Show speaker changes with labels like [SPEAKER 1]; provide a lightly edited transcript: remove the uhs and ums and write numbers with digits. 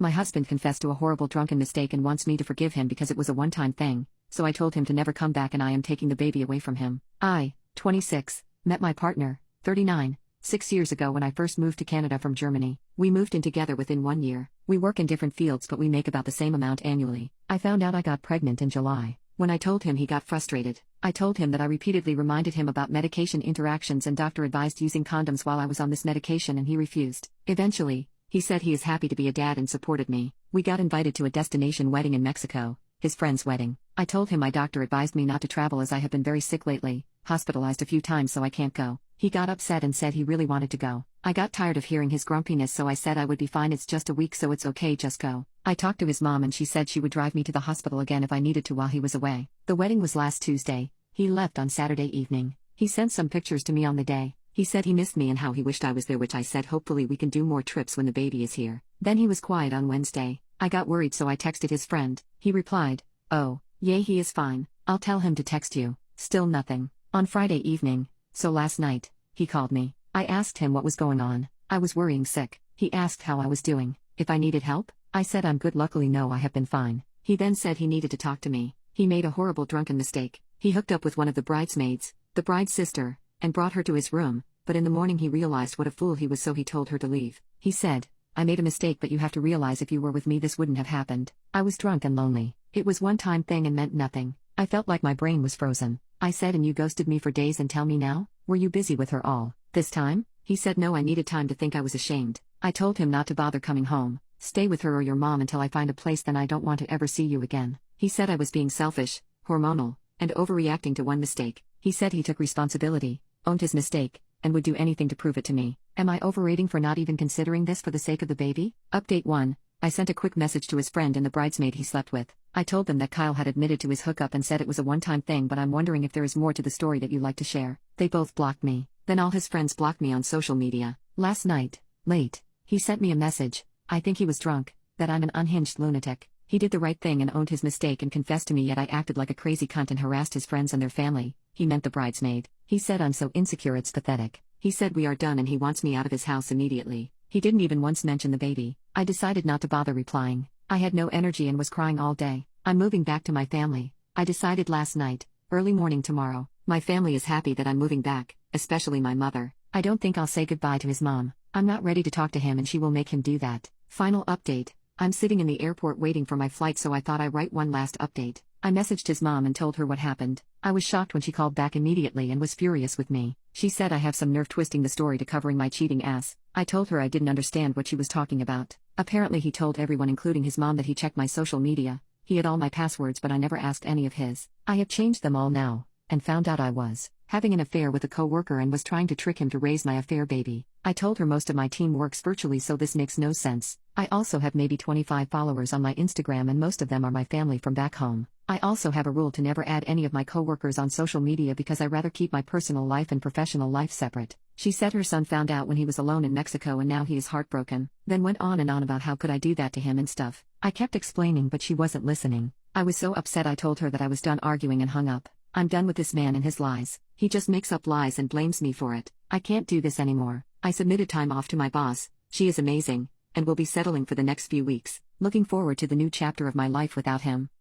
[SPEAKER 1] My husband confessed to a horrible drunken mistake and wants me to forgive him because it was a one-time thing, so I told him to never come back and I am taking the baby away from him. I, 26, met my partner, 39, 6 years ago when I first moved to Canada from Germany. We moved in together within 1 year. We work in different fields but we make about the same amount annually. I found out I got pregnant in July. When I told him, he got frustrated. I told him that I repeatedly reminded him about medication interactions and doctor advised using condoms while I was on this medication and he refused. Eventually, he said he is happy to be a dad and supported me. We got invited to a destination wedding in Mexico, his friend's wedding. I told him my doctor advised me not to travel as I have been very sick lately, hospitalized a few times so I can't go. He got upset and said he really wanted to go. I got tired of hearing his grumpiness so I said I would be fine, it's just a week so it's okay, just go. I talked to his mom and she said she would drive me to the hospital again if I needed to while he was away. The wedding was last Tuesday. He left on Saturday evening. He sent some pictures to me on the day. He said he missed me and how he wished I was there, which I said hopefully we can do more trips when the baby is here. Then he was quiet on Wednesday. I got worried so I texted his friend. He replied, "Oh, yay, he is fine. I'll tell him to text you." Still nothing. On Friday evening, so last night, he called me. I asked him what was going on. I was worrying sick. He asked how I was doing, if I needed help. I said I'm good, luckily no, I have been fine. He then said he needed to talk to me. He made a horrible drunken mistake. He hooked up with one of the bridesmaids, the bride's sister, and brought her to his room, but in the morning he realized what a fool he was so he told her to leave. He said, "I made a mistake but you have to realize if you were with me this wouldn't have happened. I was drunk and lonely. It was one-time thing and meant nothing. I felt like my brain was frozen." I said, "And you ghosted me for days and tell me now? Were you busy with her all this time?" He said no, I needed time to think. I was ashamed. I told him not to bother coming home. Stay with her or your mom until I find a place, then I don't want to ever see you again. He said I was being selfish, hormonal, and overreacting to one mistake. He said he took responsibility, owned his mistake, and would do anything to prove it to me. Am I overrating for not even considering this for the sake of the baby? Update 1. I sent a quick message to his friend and the bridesmaid he slept with. I told them that Kyle had admitted to his hookup and said it was a one-time thing, but I'm wondering if there is more to the story that you'd like to share. They both blocked me. Then all his friends blocked me on social media. Last night, late, he sent me a message. I think he was drunk, that I'm an unhinged lunatic. He did the right thing and owned his mistake and confessed to me, yet I acted like a crazy cunt and harassed his friends and their family. He meant the bridesmaid. He said I'm so insecure it's pathetic. He said we are done and he wants me out of his house immediately. He didn't even once mention the baby. I decided not to bother replying. I had no energy and was crying all day. I'm moving back to my family. I decided last night, early morning tomorrow. My family is happy that I'm moving back, especially my mother. I don't think I'll say goodbye to his mom. I'm not ready to talk to him and she will make him do that. Final update. I'm sitting in the airport waiting for my flight, so I thought I'd write one last update. I messaged his mom and told her what happened. I was shocked when she called back immediately and was furious with me. She said I have some nerve twisting the story to covering my cheating ass. I told her I didn't understand what she was talking about. Apparently he told everyone including his mom that he checked my social media. He had all my passwords but I never asked any of his. I have changed them all now, and found out I was having an affair with a co-worker and was trying to trick him to raise my affair baby. I told her most of my team works virtually so this makes no sense. I also have maybe 25 followers on my Instagram and most of them are my family from back home. I also have a rule to never add any of my co-workers on social media because I rather keep my personal life and professional life separate. She said her son found out when he was alone in Mexico and now he is heartbroken, then went on and on about how could I do that to him and stuff. I kept explaining but she wasn't listening. I was so upset I told her that I was done arguing and hung up. I'm done with this man and his lies. He just makes up lies and blames me for it. I can't do this anymore. I submitted time off to my boss. She is amazing, and will be settling for the next few weeks. Looking forward to the new chapter of my life without him.